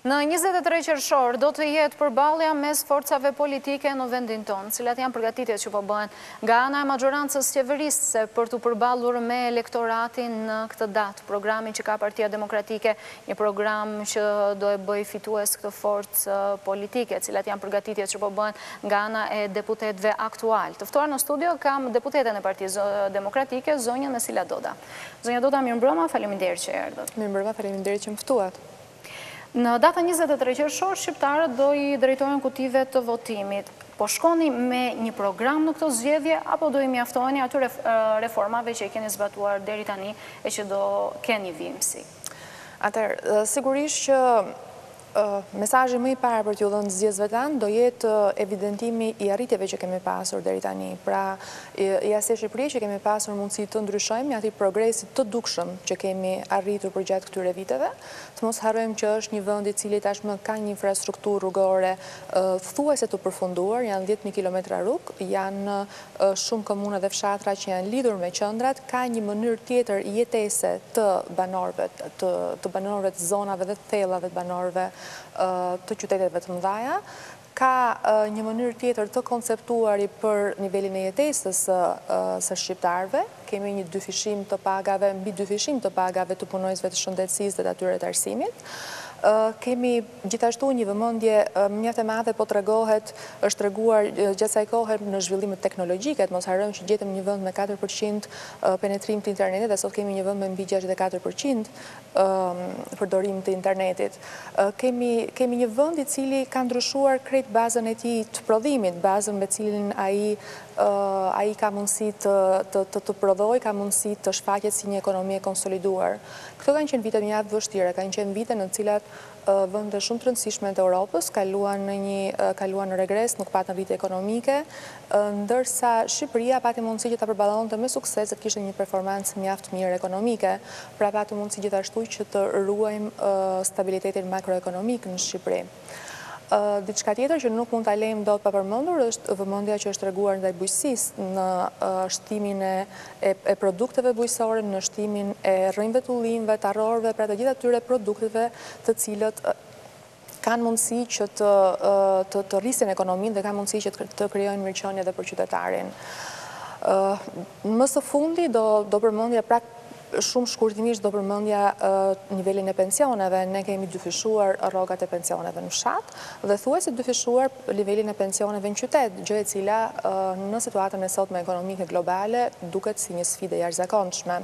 Në 23 qershor do të jetë përballja mes forcave politike në vendin tonë, cilat janë përgatitjet që po bëhen nga ana e maxhorancës qeverisëse për të përballur me elektoratin në këtë datë. Programin që ka Partia Demokratike, një program që do e bëj fitues këtë forcë politike, cilat janë përgatitjet që po bëhen nga ana e deputetëve aktual. Të ftuar në studio kam deputeten e Partisë Demokratike, zonjën Mesila Doda. Zonja Doda, mirëmbrëma, faleminderit që erdhët. Mirëmbrëma, faleminderit që më ftuat. Në datën 23 qershor, shqiptarët do i drejtohen kutive të votimit. Po shkoni me një program në këto zgjedhje, apo do i mjaftoheni atyre reformave që i keni zbatuar deri tani e që do keni vimësi? Atëherë, sigurisht që mesazhi më i parë për t'ju dhënë zgjedhësve tanë do jetë evidentimi i arritjeve që kemi pasur deri tani. Pra, ja se Shqipëri që kemi pasur mundësi të ndryshojmë aty progresit të dukshëm që kemi arritur përgjatë këtyre viteve. Të mos harrojmë që është një vend i cili tashmë ka një infrastrukturë rrugore thuajse të përfunduar, janë 10.000 kilometra rrugë, janë shumë komune dhe fshatra që janë lidhur me qendrat, ka një mënyrë tjetër jetese të banorëve, të banorëve të zonave dhe të thellave të banorëve të qyteteve të mëdha, ka një mënyrë tjetër të konceptuari për nivelin e jetesës së shqiptarëve. Kemi një dyfishim të pagave, mbi dyfishim të pagave të punojësve të shëndetësisë dhe të atyre të arsimit. Kemi gjithashtu një vëmendje mjaft e madhe, po tregohet, është treguar gjatë kësaj kohe në zhvillimet teknologjike, mos harrojmë që gjetëm një vend me 4% penetrim të internetit dhe sot kemi një vend me mbi 64% përdorim të internetit. Kemi një vend i cili ka ndryshuar krejt bazën e tij të prodhimit, bazën me cilin ai ka mundësi të prodhojë, ka mundësi të shfaqet si një ekonomi e konsoliduar. Këto kanë qenë vite mjaft vështira, kanë qenë vite në të cilat vende shumë të rëndësishme të Europës kaluan në regres, nuk patën rritje ekonomike, ndërsa Shqipëria pati mundësi që ta përballonte me sukses dhe kishte një performancë mjaft mirë ekonomike, pra pati mundësi gjithashtu që të ruajmë stabilitetin makroekonomik në Shqipëri. Diçka tjetër që nuk mund ta lejmë dot pa përmendur është vëmendja që është treguar ndaj bujqësisë në shtimin e produkteve bujqësore, në shtimin e rrymëve të ullimve, të arrorëve, pra të gjithë atyre produkteve të cilët kanë mundësi që të rrisin ekonominë dhe kanë mundësi që të krijojnë mirëqenie edhe për qytetarin. Më së fundi do përmendja shumë shkurtimisht do përmendja nivelin e pensioneve. Ne kemi dyfishuar rrogat e pensioneve në fshat dhe thuajse dyfishuar nivelin e pensioneve në qytet, gjë e cila në situatën e sotme ekonomike globale duket si një sfidë e jashtëzakonshme.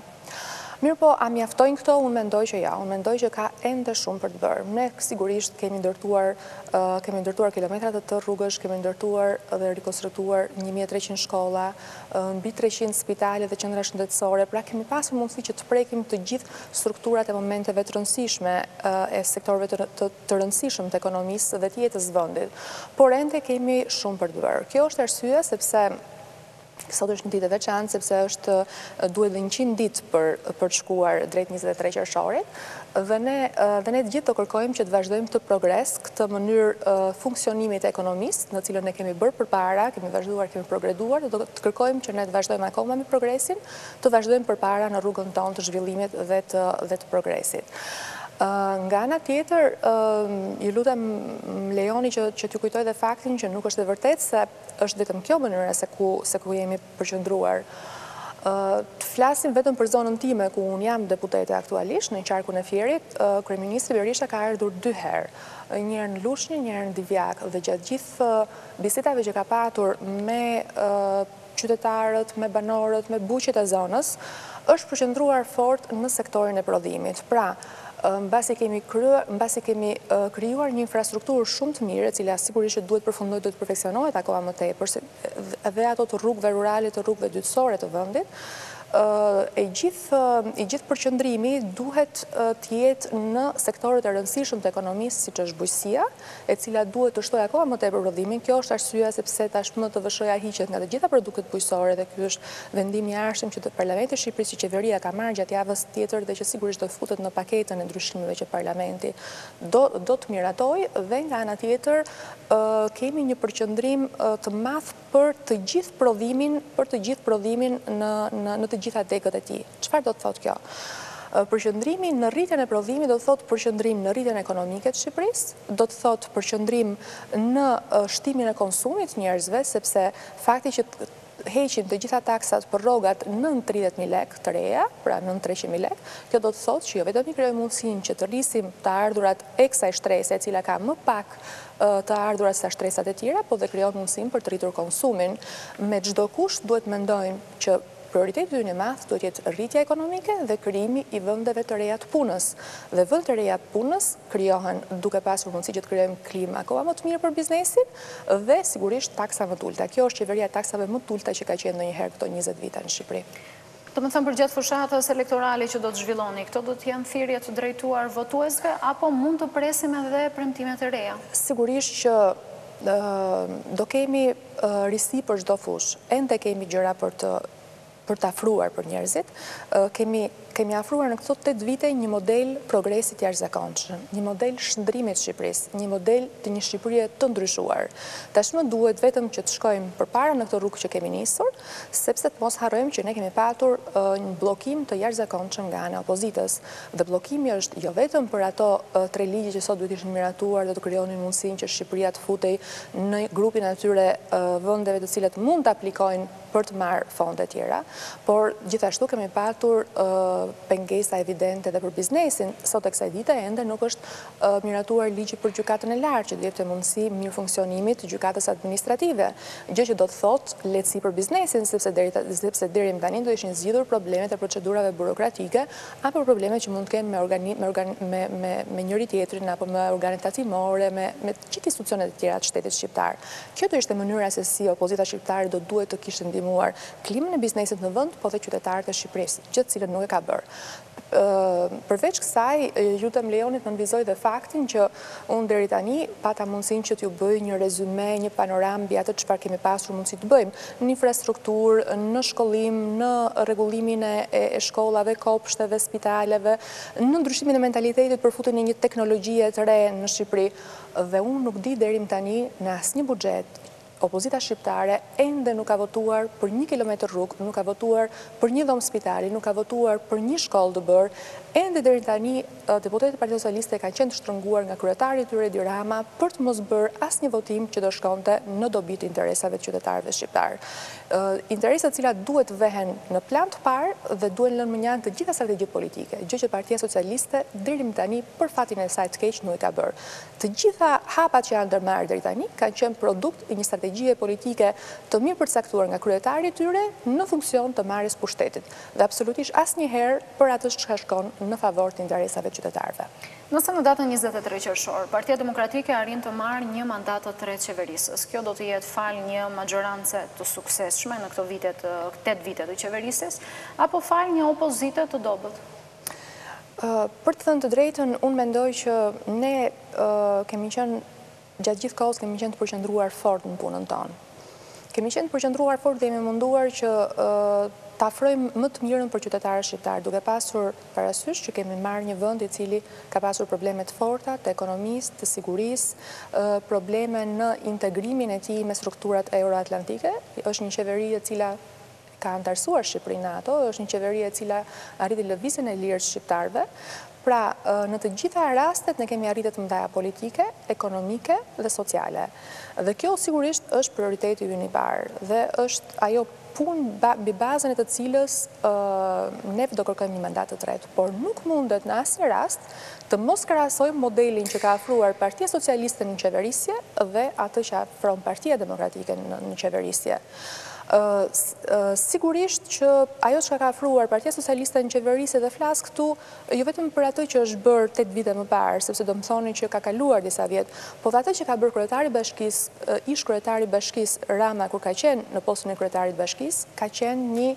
Mirë po, a mjaftojnë këto? Unë mendoj që ja, unë mendoj që ka ende shumë për të bërë. Ne sigurisht kemi ndërtuar kilometrat të rrugësh, kemi ndërtuar dhe rekonstruktuar 1300 shkolla, mbi 300 spitale dhe qendra shëndetësore, pra kemi pasur mundësi që të prekim të gjithë strukturat e momenteve të rëndësishme e sektorëve të rëndësishëm të ekonomisë dhe të jetës vendit. Por ende kemi shumë për të bërë. Kjo është arsye sepse sot është një ditë e veçantë sepse duhet dhe 100 ditë për të shkuar drejt 23 qershorit dhe ne të gjithë të kërkojmë që të vazhdojmë të progres këtë mënyrë funksionimi të ekonomisë në cilën ne kemi bërë përpara, kemi vazhduar, kemi progreduar, dhe të kërkojmë që ne të vazhdojmë akoma me progresin, të vazhdojmë përpara në rrugën tonë të zhvillimit dhe të progresit. Nga ana tjetër, ju lutem më lejoni që t'ju kujtoj dhe faktin që nuk është e vërtetë se është vetëm kjo mënyra se ku jemi përqendruar. Të flasim vetëm për zonën time ku unë jam deputete aktualisht në qarkun e Fierit, kryeministri Berisha ka ardhur 2 herë, një herë në Lushnjë, një herë në Divjak, dhe gjatë gjithë bisedave që ka patur me qytetarët, me banorët, me buqet e zonës, është përqendruar fort në sektorin e prodhimit. Pra, mbasi kemi krijuar një infrastrukturë shumë të mirë, e cila sigurisht që duhet përfundohet, duhet perfeksionohet akoma më tepër, edhe ato të rrugëve rurale, të rrugëve dytësore të vendit, i gjithë përqendrimi duhet të jetë në sektorët e rëndësishëm të ekonomisë, siç është bujqësia, e cila duhet të shtojë akoma më tepër prodhimin. Kjo është arsyeja sepse tashmë TVSH-ja hiqet nga të gjitha produktet bujqësore dhe ky është vendimi i arshëm që Parlamenti i Shqipërisë, qeveria ka marrë gjatë javës tjetër dhe që sigurisht do futet në paketën e ndryshimeve që Parlamenti do të miratojë, dhe nga ana tjetër kemi një përqendrim të madh për të gjithë prodhimin në të gjitha degët e tij. Çfarë do të thotë kjo? Përqëndrimi në rritjen e prodhimit do të thotë përqëndrim në rritjen ekonomike të Shqipërisë, do të thotë përqëndrim në shtimin e konsumit njerëzve, sepse fakti që heqim të gjitha taksat për rrogat nën 30.000 lek të reja, pra nën 300.000 lek, kjo do të thotë që jo vetëm i krijojmë mundësinë që të rrisim të ardhurat e kësaj shtrese, e cila ka më pak të ardhurat se shtresat e tjera, po dhe krijon mundësinë për të rritur konsumin. Me çdo kusht duhet mendojmë që prioriteti ynë i madh duhet jetë rritja ekonomike dhe krijimi i vendeve të reja të punës. Dhe vendet e reja të punës krijohen duke pasur mundësi që të krijojmë klimë akoma më të mirë për biznesin dhe sigurisht taksa më të ulta. Kjo është qeveria e taksave më të ulta që ka qenë ndonjëherë këto 20 vite në Shqipëri. Do të thënë për gjatë fushatës elektorale që do të zhvilloni, këto do të jenë thirrje të drejtuar votuesve apo mund të presim edhe premtimet e reja? Sigurisht që do kemi risi për çdo fushë. Ende kemi gjëra për të afruar për njerëzit, kemi afruar në këto 8 vite një model progresit jashtëzakonshëm, një model shndrimit Shqipërisë, një model të një Shqipërie të ndryshuar. Tashmë duhet vetëm që të shkojmë përpara në këtë rrugë që kemi nisur, sepse të mos harrojmë që ne kemi patur një bllokim të jashtëzakonshëm nga ana e opozitës. Dhe bllokimi është jo vetëm për ato 3 ligje që sot duhet ishin miratuar dhe të krijonin mundësinë që Shqipëria të futej në grupin atyre vendeve të cilat mund të aplikojnë për të marrë fonde tjera, por gjithashtu kemi patur pengesa evidente dhe për biznesin. Sot e kësaj dite ende nuk është miratuar ligji për gjykatën e lartë, që do jepte mundësi mirë funksionimit të gjykatës administrative, gjë që do të thotë lehtësi për biznesin, sepse deri më tani do ishin zgjidhur problemet e procedurave burokratike apo problemet që mund të kemë me njëri tjetrin apo me organet tatimore, me gjithë institucionet e tjera të shtetit shqiptar. Kjo do ishte mënyra se si opozita shqiptare do duhet të kishte ndihmuar klimën e biznesit në vend, po dhe qytetarët e Shqipërisë, gjë të cilën nuk e ka bërë. Përveç kësaj, ju të më lejoni të nënvizoj dhe faktin që unë deri tani pata mundësinë që t'ju bëj një rezume, një panoram mbi atë çfarë kemi pasur mundësi të bëjmë në infrastrukturë, në shkollim, në rregullimin e shkollave, kopshteve, spitaleve, në ndryshimin e mentalitetit për futjen e një teknologjie të re në Shqipëri. Dhe unë nuk di deri më tani në asnjë buxhet opozita shqiptare ende nuk ka votuar për 1 kilometër rrugë, nuk ka votuar për një dhomë spitali, nuk ka votuar për një shkollë të bërë. Ende deri tani deputetët e Partisë Socialiste kanë qenë të shtrënguar nga kryetari i tyre Edi Rama për të mos bërë asnjë votim që do shkonte në dobi të interesave të qytetarëve shqiptar. Interesa të cilat duhet vehen në plan të parë dhe duhen lënë mënjan të gjitha strategjitë politike, gjë që Partia Socialiste deri më tani për fatin e saj të keq nuk e ka bërë. Të gjitha hapat që janë ndërmarrë deri tani kanë qenë produkt i një strategjie politike të mirë përcaktuar nga kryetari i tyre në funksion të marrjes pushtetit dhe absolutisht asnjëherë për atë që shkon në favor të interesave të qytetarëve. Nëse në datën 23 qershor, Partia Demokratike arrin të marrë një mandat të tretë qeverisës, kjo do të jetë fal një magjorance të suksesshme në këto 8 vite të qeverisës, apo fal një opozite të dobët? Për të thënë të drejtën, unë mendoj që ne kemi qenë gjatë gjithë kohës kemi qenë të përqendruar fort në punën tonë. Kemi qenë të përqendruar fort dhe jemi munduar që të afrojmë më të mirën për qytetarët shqiptar, duke pasur parasysh që kemi marrë një vend i cili ka pasur probleme të forta të ekonomisë, të sigurisë, probleme në integrimin e tij me strukturat euroatlantike. Është një qeveri e cila ka antarësuar Shqipërinë në ato, është një qeveri e cila arriti lëvizjen e lirë të shqiptarëve. Pra, në të gjitha rastet ne kemi arritet të mëdha politike, ekonomike dhe sociale. Dhe kjo sigurisht është prioriteti ynë i parë dhe është ajo punë mbi bazën e të cilës ne do kërkojmë një mandat të tretë, por nuk mundet në asnjë rast të mos krahasojmë modelin që ka afruar Partia Socialiste në qeverisje dhe atë që afron Partia Demokratike në qeverisje. Sigurisht që ajo që ka afruar Partia Socialiste në qeverisje dhe flas këtu jo vetëm për atë që është bërë 8 vite më parë, sepse do më thoni që ka kaluar disa vjet, po dhe atë që ka bërë kryetari i bashkisë, ish kryetari i bashkisë Rama kur ka qenë në postin e kryetarit të bashkisë, ka qenë një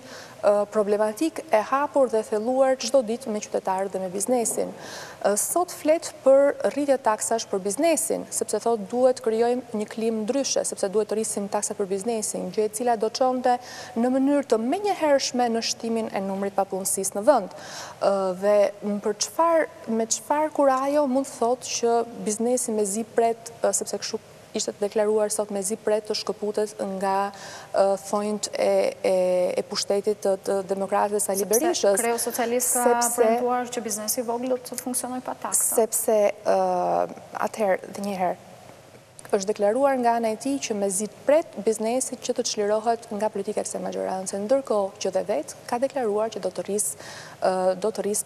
problematik e hapur dhe thelluar çdo ditë me qytetarët dhe me biznesin. Sot flet për rritje taksash për biznesin, sepse thot duhet krijojmë një klimë ndryshe, sepse duhet të rrisim taksat për biznesin, gjë e cila do çonte në mënyrë të menjëhershme në shtimin e numrit papunësisë në vend. Dhe me çfarë kurajo mund të thotë që biznesi mezi pret sepse kështu ishte deklaruar sot me zi pret të shkëputet nga thonjt e pushtetit të demokratës Sali Berishës. Sepse Kreu Socialist ka premtuar që biznesi vogël të funksionoj pa taksa. Sepse atëherë, dhe njëherë, është deklaruar nga ana e tij që me zi pret biznesit që të çlirohet nga politika e kësaj majorancë, ndërkohë që dhe vetë ka deklaruar që do të rrisë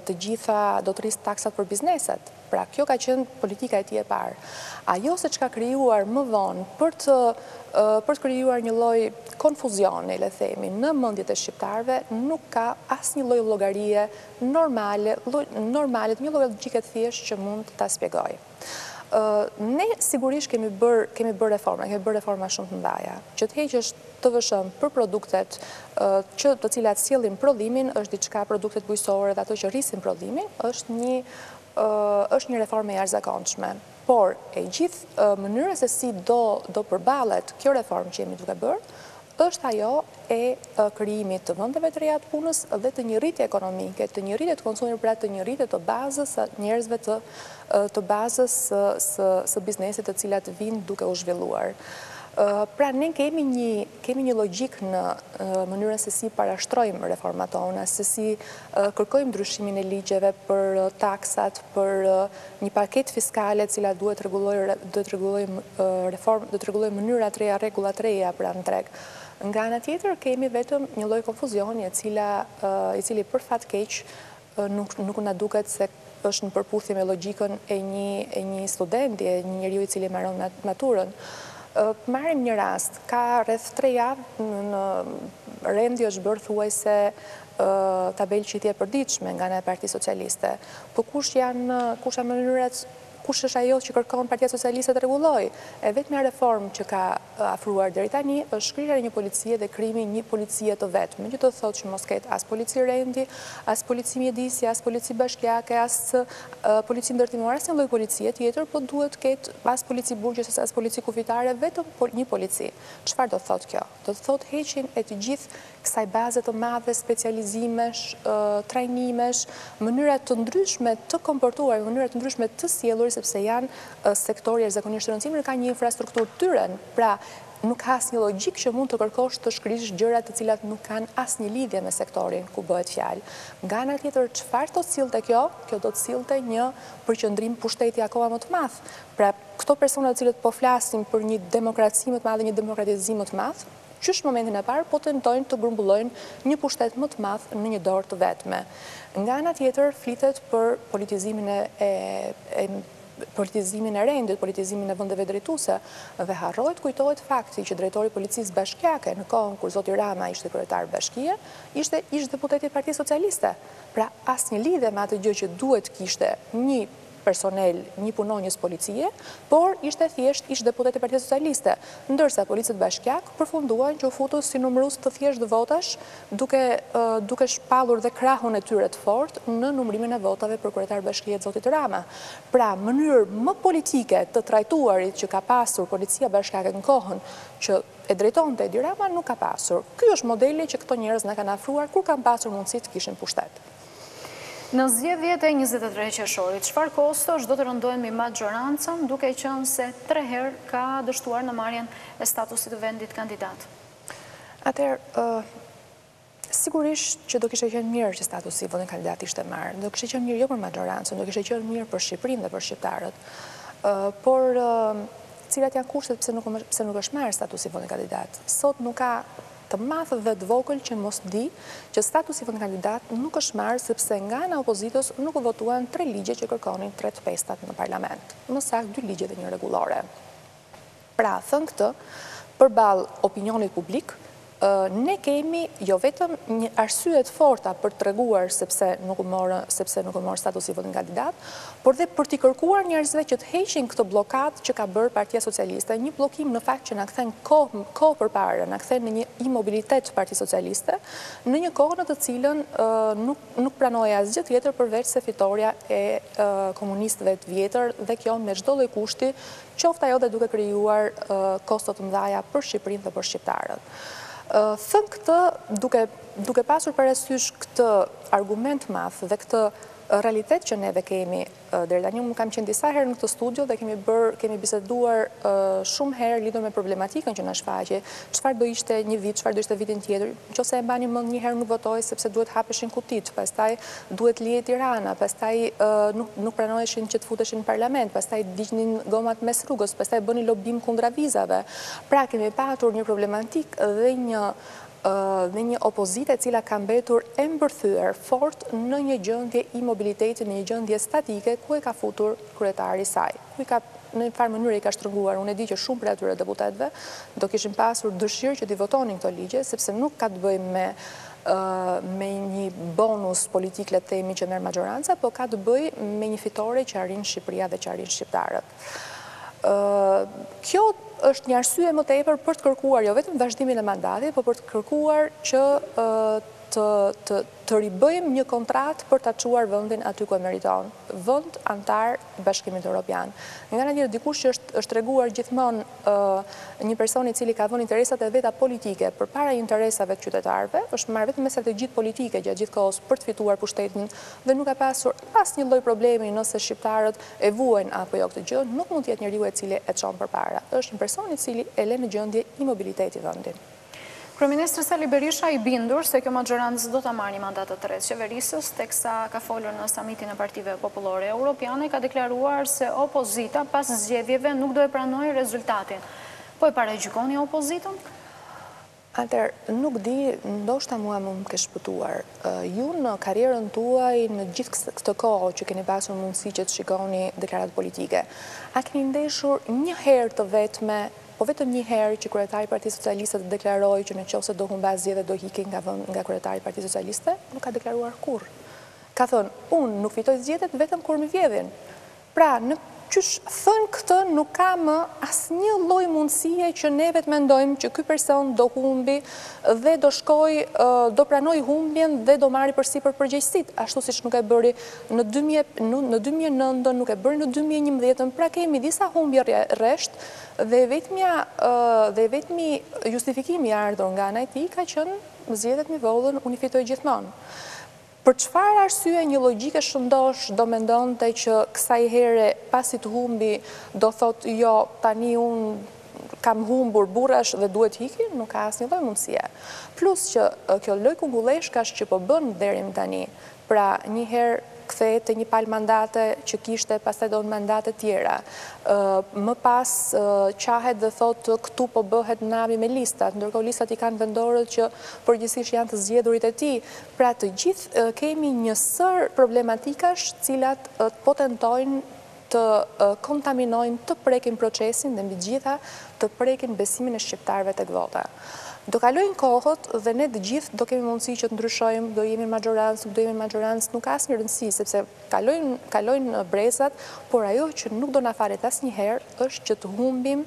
të gjitha, do të rrisë taksat për bizneset. Pra, kjo ka qenë politika e tij e parë. Ajo se çka krijuar më vonë për të krijuar një lloj konfuzioni, le themi, në mendjet e shqiptarëve, nuk ka asnjë lloj llogarie normale, një lloj logjike të thjeshtë që mund ta shpjegoj. Ne sigurisht kemi bërë reforma shumë të mëdha. Që të heqësh TVSH për produktet të cilat sjellin prodhimin, është diçka, produktet bujqësore dhe ato që rrisin prodhimin, është një reformë e jashtëzakonshme. Por e gjithë mënyra se si do përballet kjo reformë që jemi duke bërë, është ajo e krijimit të vendeve të reja të punës dhe të një rritje ekonomike, të një rritje të konsumit, pra të një rritje të bazës së njerëzve, të bazës së biznesit të cilat vinë duke u zhvilluar. Pra ne kemi një logjik në mënyrën se si parashtrojmë reformat tona, se si kërkojmë ndryshimin e ligjeve për taksat, për një paketë fiskale cila duhet të rregullojë mënyra të reja, rregulla të reja pra në treg. Nga ana tjetër kemi vetëm një lloj konfuzioni i cili për fat keq nuk na duket se është në përputhje me logjikën e një studenti, e një njeriu i cili mbaron maturën. Marrim një rast, ka rreth 3 javë në rendi është bërë thuajse tabelqitje e përditshme nga ana e Partisë Socialiste. Po kush janë mënyrat, kush është ajo që kërkon Partia Socialiste të rregullojë? E vetmja reformë që ka afruar deri tani është shkrirja e një policie dhe krijimi një policie të vetme. Që të thotë që mos ketë as polici rendi, as polici mjedisi, as polici bashkiake, as polici ndërtimore, as një lloj policie tjetër, po duhet ketë as polici burgjës, as polici kufitare, vetëm një polici. Çfarë do të thotë kjo? Do të thotë heqjen e të gjithë kësaj baze të madhe, specializimesh, trajnimesh, mënyra të ndryshme të komportuar, mënyra të ndryshme të sjellur, sepse janë sektorë jashtëzakonisht të rëndësishme, ka një infrastrukturë tyre, pra nuk ka asnjë logjik që mund të kërkosh të shkrish gjëra të cilat nuk kanë asnjë lidhje me sektorin ku bëhet fjalë. Nga ana tjetër, çfarë do të sillte kjo? Kjo do të sillte një përqendrim pushteti akoma më të madh. Pra, këto persona të cilët po flasin për një demokraci më të madhe, një demokratizim më të madh, qysh momentin e parë po tentojnë të grumbullojnë një pushtet më të madh në një dorë të vetme. Nga ana tjetër flitet për politizimin e rendit, politizimin e vendeve drejtuese dhe harrohet kujtohet fakti që drejtori i policisë bashkiake në kohën kur zoti Rama ishte kryetar bashkie, ishte ish deputeti i Partisë Socialiste. Pra asnjë lidhje me atë gjë që duhet kishte një personel, një punonjës policie, por ishte thjesht ish deputet i Partisë Socialiste, ndërsa policët bashkiak përfunduan që u futu si numërues të thjeshtë votash, duke shpallur dhe krahun e tyre të fortë në numërimin e votave për kryetar bashkie të zotit Rama. Pra, mënyrë më politike të trajtuarit që ka pasur policia bashkiake në kohën që e drejtonte Edi Rama nuk ka pasur. Ky është modeli që këto njerëz na kanë afruar kur kanë pasur mundësi të kishin pushtet. Në zgjedhjet e 23 qershorit, çfarë kostosh do të rëndohen me majorancën, duke qenë se 3 herë ka dështuar në marrjen e statusit të vendit kandidat? Atëherë, sigurisht që do kishte qenë mirë që statusi i vendit kandidat ishte marrë. Do kishte qenë mirë jo për majorancën, do kishte qenë mirë për Shqipërinë dhe për shqiptarët. Por cilat janë kushtet pse nuk është marrë statusi i vendit kandidat? Sot nuk ka të madh dhe të vogël që mos di që statusi i vendit kandidat nuk është marrë sepse nga ana opozitës nuk u votuan 3 ligje që kërkonin 3/5 në parlament. Më saktë 2 ligje dhe 1 rregullore. Pra, thënë këtë, përballë opinionit publik, ne kemi jo vetëm një arsye të forta për të treguar sepse nuk u mor statusi i vendit kandidat, por dhe për t'i kërkuar njerëzve që të heqin këtë blokadë që ka bërë Partia Socialiste, një bllokim në fakt që na kthen kohë përpara, na kthen në një imobilitet Partisë Socialiste, në një kohë në të cilën nuk pranoi asgjë tjetër përveç se fitoria e komunistëve të vjetër dhe kjo me çdo lloj kushti, qoftë ajo dhe duke krijuar kosto të mëdha për Shqipërinë dhe për shqiptarët. Thënë këtë, duke pasur parasysh këtë argument madh dhe këtë realitet që neve kemi, deri tani unë kam qenë disa herë në këtë studio dhe kemi biseduar shumë herë lidhur me problematikën që na shfaqe, çfarë do ishte një vit, çfarë do ishte vitin tjetër, nëse e mbani mend një herë nuk votoi sepse duhet hapeshin kutit, pastaj duhet lihet Tirana, pastaj nuk pranoheshin që të futeshin në parlament, pastaj diqnin gomat mes rrugës, pastaj bënin lobim kundra vizave. Pra kemi patur një problematik dhe një opozite cila ka mbetur e mbërthyer fort në një gjendje imobiliteti, në një gjendje statike ku e ka futur kryetari i saj. Në një farë mënyrë i ka shtrënguar. Unë e di që shumë prej atyre deputetëve do kishin pasur dëshirë që t'i votonin këto ligje, sepse nuk ka të bëjë me një bonus politik, le të themi, që merr maggjoranca, po ka të bëjë me një fitore që arrin Shqipëria dhe që arrin shqiptarët. Kjo është një arsye më tepër për të kërkuar jo vetëm vazhdimin e mandatit, por për të kërkuar që të ribëjmë një kontratë për ta çuar vendin aty ku e meriton, vend antar i Bashkimit Evropian. Nga ana tjetër, dikush që është treguar gjithmonë një person i cili ka vënë interesat e veta politike përpara interesave të qytetarëve, është marrë vetëm me strategjitë politike gjatë gjithë kohës për të fituar pushtetin dhe nuk ka pasur asnjë lloj problemi nëse shqiptarët e vuajnë apo jo këtë gjë, nuk mund të jetë njeriu i cili e çon përpara. Është një person i cili e lë në gjendje imobiliteti vendin. Kryeministri Sali Berisha i bindur se kjo maggjorancë do ta marrë një mandat të tretë qeverisës, teksa ka folur në samitin e partive popullore europiane, ka deklaruar se opozita pas zgjedhjeve nuk do e pranojë rezultatin. Po e paragjykoni opozitën? Atëherë, nuk di, ndoshta mua më ke shpëtuar. Ju në karrierën tuaj, në gjithë këtë kohë që keni pasur mundësi që të shikoni deklaratë politike, a keni ndeshur një herë të vetme, po vetëm një herë që kryetari i Partisë Socialiste të deklarojë që nëse do humbas zgjedhjet do hiqej nga kryetari i Partisë Socialiste? Nuk ka deklaruar kurrë. Ka thënë, unë nuk fitoj zgjedhjet vetëm kur më vjedhin. Pra, në qysh thënë këtë nuk ka më asnjë lloj mundësie që neve të mendojmë që ky person do humbi dhe do pranoj humbjen dhe do marri përsipër përgjegjësitë, ashtu siç nuk e bëri në 2009, nuk e bëri në 2011, pra kemi disa humbje rresht dhe vetmi justifikimi i ardhur nga ana e tij ka qenë zgjedhjet me vollën unë fitoj gjithmonë. Për çfarë arsye një logjike shëndosh do mendonte që kësaj here pasi të humbi do thotë jo, tani unë kam humbur burrash dhe duhet hiki, nuk ka asnjë lloj mundësie. Plus që kjo lloj kungulleshkash që po bën deri më tani, pra një herë kthehet te një palë mandate që kishte, pastaj do në mandate tjera. Më pas qahet dhe thotë këtu po bëhet nabi me listat, ndërkohë listat i kanë vendorët që përgjithsisht janë të zgjedhurit e tij. Pra të gjithë kemi një sër problematikash cilat po tentojnë të kontaminojnë, të prekin procesin dhe mbi gjitha të prekin besimin e shqiptarëve tek vota. Do kalojnë kohët dhe ne të gjithë do kemi mundësi që të ndryshojmë, do jemi maggjorancë, nuk ka asnjë rëndësi, sepse kalojnë brezat, por ajo që nuk do na falet asnjëherë është që të humbim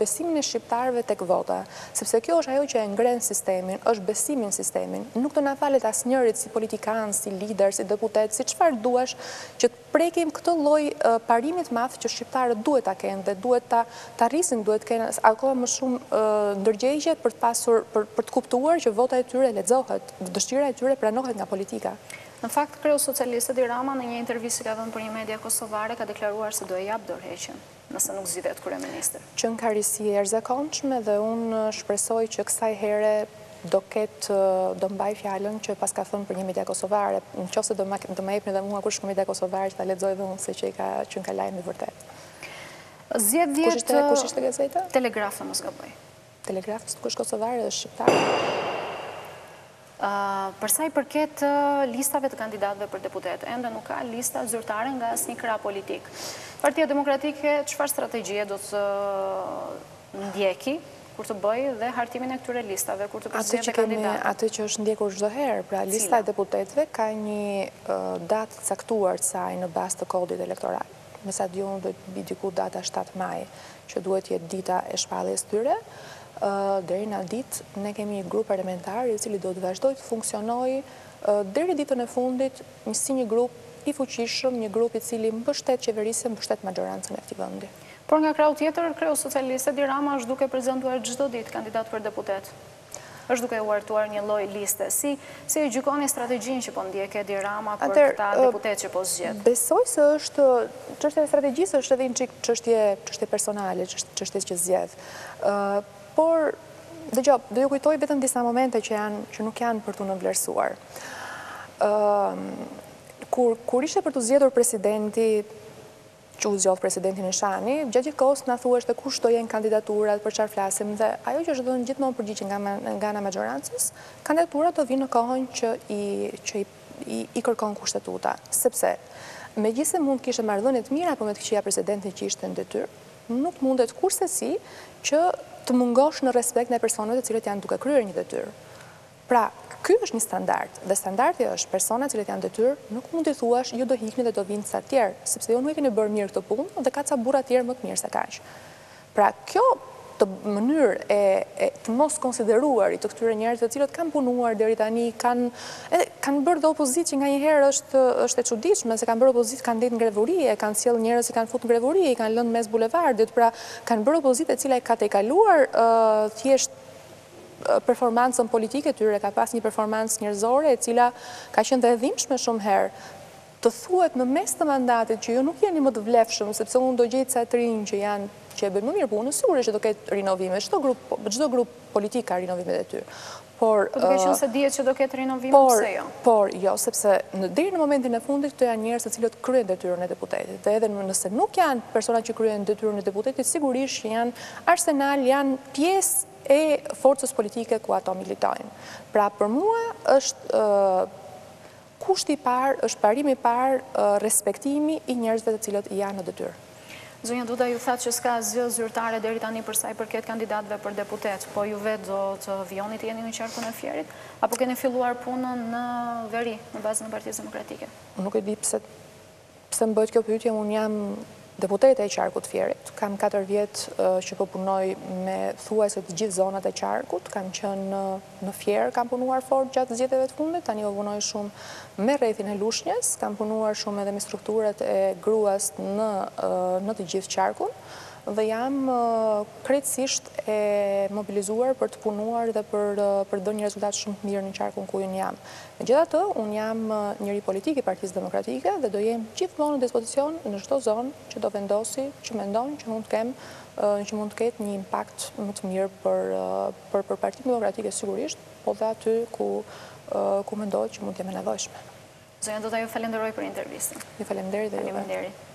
besimin e shqiptarëve tek vota, sepse kjo është ajo që e ngren sistemin, është besimi në sistemin. Nuk do na falet asnjërit si politikan, si lider, si deputet, si çfarë duash, që të prekim këtë lloj parimit madh që shqiptarët duhet ta kenë dhe duhet ta rrisin, duhet të kenë akoma më shumë ndërgjegje për të kuptuar që vota e tyre lexohet, dëshira e tyre pranohet nga politika. Në fakt, kreu socialiste Edi Rama në një intervistë që ka dhënë për një media kosovare ka deklaruar se do e jap dorëheqjen nëse nuk zgjidhet kryeministër. Që në karrisi e jashtëzakonshme dhe unë shpresoj që kësaj here do mbaj fjalën që pas ka thënë për një media kosovare, nëse do më jepni edhe mua kush ka media kosovare që ta lexoj dhe unë se që ka lajm i vërtet. Zgjedhjet Kush ishte gazeta? Telegrafi, mos gaboj. Telegrafi nuk është kosovare, është shqiptar. Përsa i përket listave të kandidatëve për deputet, ende nuk ka lista zyrtare nga asnjë krah politik. Partia Demokratike çfarë strategjie do të ndjeki kur të bëjë dhe hartimin e këtyre listave, kur të përzgjedhë kandidatë? Atë që është ndjekur çdo herë, pra lista e deputetëve ka një datë caktuar të saj në bazë të kodit elektoral. Me sa di unë do të bi diku data 7 maj, që duhet jetë dita e shpalljes tyre. Deri në ditë ne kemi një grup parlamentar i cili do të vazhdojë të funksionojë deri ditën e fundit si një grup i fuqishëm, një grup i cili mbështet qeverisën, mbështet maggjorancën e këtij vendi. Por nga krau tjetër, kreu socialist Edi Rama është duke prezantuar çdo ditë kandidat për deputet. është duke u artuar një lloj liste. Si e gjykoni strategjinë që po ndjek Edi Rama për këta deputet që po zgjedh? Besoj se është çështja e strategjisë, është edhe një çik çështje personale, çështje që zgjedh. Por do ju kujtoj vetëm disa momente që nuk janë për tu nënvlerësuar. Kur ishte për të zgjedhur presidenti, që u zgjodh presidenti Nishani, gjatë gjithë kohës na thuheshte kush do jenë kandidaturat, për çfarë flasim, dhe ajo që është dhënë gjithmonë përgjigje nga ana majorancës, kandidaturat do vinë në kohën që i kërkon kushtetuta, sepse megjithëse mund të kishte marrëdhënie të mira me të këqija presidentin që ishte në detyrë, nuk mundet kurrësesi që të mungosh në respekt në personave të cilët janë duke kryer një detyrë. Pra, ky është një standard, dhe standardi është personat cilët janë detyrë, nuk mund të thuash ju do hikni dhe do vinë sa tjerë, sepse ju nuk e keni bërë mirë këtë punë dhe ka ca burra tjerë më të mirë se kaq. Pra, kjo të mënyrë e të mos konsideruarit të këtyre njerëzve të cilët kanë punuar deri tani, kanë bërë dhe opozitë që nganjëherë është e çuditshme, se kanë bërë opozitë, kanë ndetë në grevurie, kanë sjellë njerëz që kanë futur në grevurie, i kanë lënë mes bulevardit, pra kanë bërë opozitë e cila ka tejkaluar thjesht performancën politike tyre, ka pas një performancë njerëzore e cila ka qenë dhe dhimbshme shumë herë. Të thuhet në mes të mandatit që ju nuk jeni më të vlefshëm, sepse unë do gjej ca të rinj që e bëjnë më mirë punën, sigurisht që do ketë rinovime, çdo grup politik ka rinovimet e tyre. Por duke qenë se dihet që do ketë rinovime, pse jo? Por jo, sepse deri në momentin e fundit këto janë njerëz të cilët kryejnë detyrën e deputetit. Dhe edhe nëse nuk janë persona që kryejnë detyrën e deputetit, sigurisht që janë arsenal, janë pjesë e forcës politike ku ato militojnë. Pra, për mua është kushti i parë, është parimi i parë respektimi i njerëzve të cilët janë në detyrë. Zonja Duda ju thatë që s'ka zgjidhje zyrtare deri tani për sa i përket kandidatëve për deputet, po ju vetë do të vjoni të jeni në qarkun e Fierit, apo keni filluar punën në veri, në bazën e Partisë Demokratike? Nuk e di pse më bëhet kjo pyetje, unë jam deputete e qarkut Fierit, kam 4 vjetë që po punoj me thuajse të gjithë zonat e qarkut, kam qenë në Fierë, kam punuar fort gjatë zgjedhjeve të fundit, tani po punoj shumë me rrethin e Lushnjës, kam punuar shumë edhe me strukturat e gruas në të gjithë qarkun, dhe jam krejtësisht e mobilizuar për të punuar dhe për dhënë një rezultat shumë të mirë në qarkun ku unë jam. Megjithatë, unë jam njëri politik i Partisë Demokratike dhe do jem gjithmonë në dispozicion në çdo zonë që do vendosi, që mendon që mund të ketë një impakt më të mirë për Partinë Demokratike sigurisht, po dhe aty ku mendohet që mund të jemë nevojshme. Zonja, do ta ju falenderoj për intervistën. Ju faleminderit dhe juve. Faleminderit.